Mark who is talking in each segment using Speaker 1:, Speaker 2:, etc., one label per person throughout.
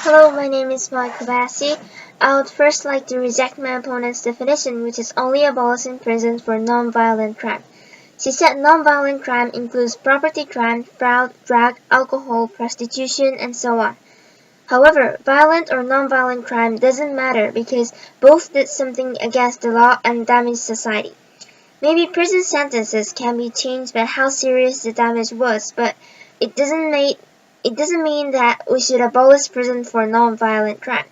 Speaker 1: Hello, my name is Mike Kobayashi. I would first like to reject my opponent's definition, which is only abolishing prisons for non-violent crime. She said non-violent crime includes property crime, fraud, drug, alcohol, prostitution, and so on. However, violent or non-violent crime doesn't matter because both did something against the law and damaged society. Maybe prison sentences can be changed by how serious the damage was, but it doesn't mean that we should abolish prison for non-violent crime.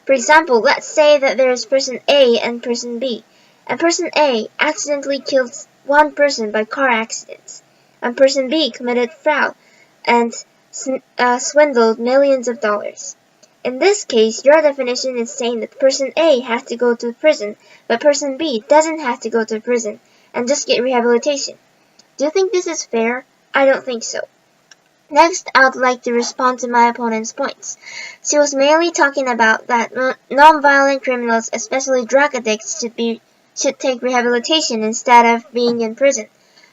Speaker 1: For example, let's say that there is person A and person B, and person A accidentally killed one person by car accidents, and person B committed fraud and swindled millions of dollars. In this case, your definition is saying that person A has to go to prison, but person B doesn't have to go to prison and just get rehabilitation. Do you think this is fair? I don't think so. Next, I would like to respond to my opponent's points. She was mainly talking about that non-violent criminals, especially drug addicts, should take rehabilitation instead of being in prison.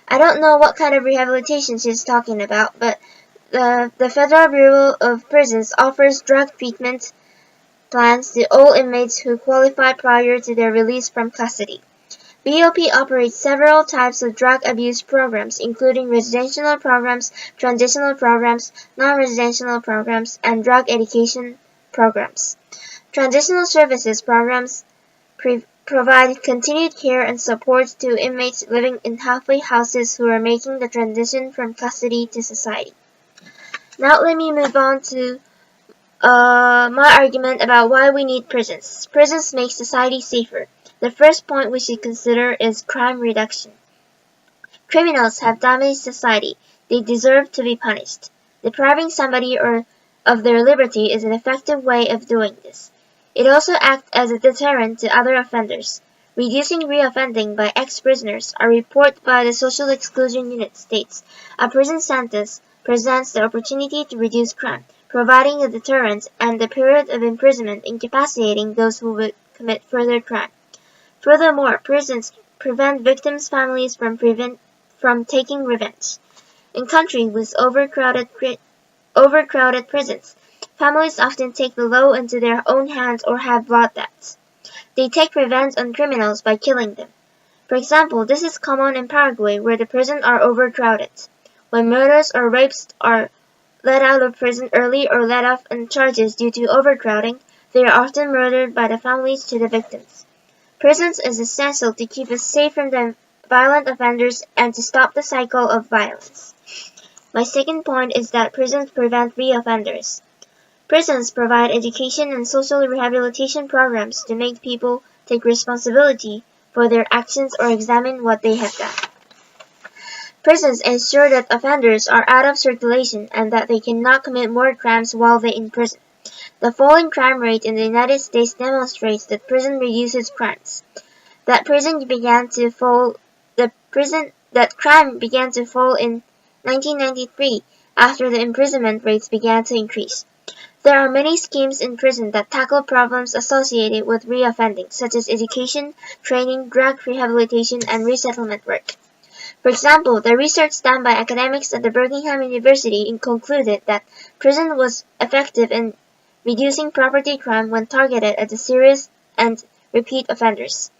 Speaker 1: I don't know what kind of rehabilitation she's talking about, but the Federal Bureau of Prisons offers drug treatment plans to all inmates who qualify prior to their release from custody. BOP operates several types of drug abuse programs, including residential programs, transitional programs, non-residential programs, and drug education programs. Transitional services programs provide continued care and support to inmates living in halfway houses who are making the transition from custody to society. Now let me move on to my argument about why we need prisons. Prisons make society safer. The first point we should consider is crime reduction. Criminals have damaged society. They deserve to be punished. Depriving somebody of their liberty is an effective way of doing this. It also acts as a deterrent to other offenders. Reducing reoffending by ex-prisoners, a report by the Social Exclusion Unit states, a prison sentence presents the opportunity to reduce crime, providing a deterrent and the period of imprisonment incapacitating those who would commit further crime. Furthermore, prisons prevent victims' families from taking revenge. In countries with overcrowded prisons, families often take the law into their own hands or have blood debts. They take revenge on criminals by killing them. For example, this is common in Paraguay, where the prisons are overcrowded. When murders or rapes are let out of prison early or let off on charges due to overcrowding, they are often murdered by the families to the victims. Prisons is essential to keep us safe from the violent offenders and to stop the cycle of violence. My second point is that prisons prevent reoffenders. Prisons provide education and social rehabilitation programs to make people take responsibility for their actions or examine what they have done. Prisons ensure that offenders are out of circulation and that they cannot commit more crimes while they are in prison. The falling crime rate in the United States demonstrates that prison reduces crimes. That crime began to fall in 1993 after the imprisonment rates began to increase. There are many schemes in prison that tackle problems associated with reoffending, such as education, training, drug rehabilitation, and resettlement work. For example, the research done by academics at the Birmingham University concluded that prison was effective in reducing property crime when targeted at the serious and repeat offenders.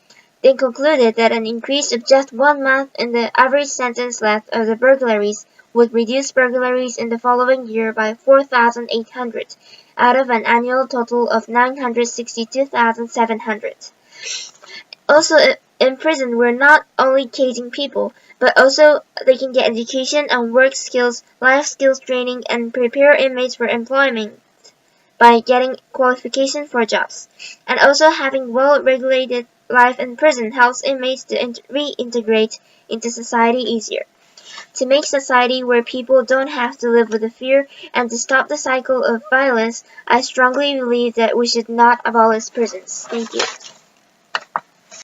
Speaker 1: They concluded that an increase of just 1 month in the average sentence length of the burglaries would reduce burglaries in the following year by 4,800, out of an annual total of 962,700. Also, in prison, we're not only caging people, but also they can get education and work skills, life skills training, and prepare inmates for employment by getting qualification for jobs. And also having well-regulated life in prison helps inmates to reintegrate into society easier. To make society where people don't have to live with the fear and to stop the cycle of violence, I strongly believe that we should not abolish prisons. Thank you.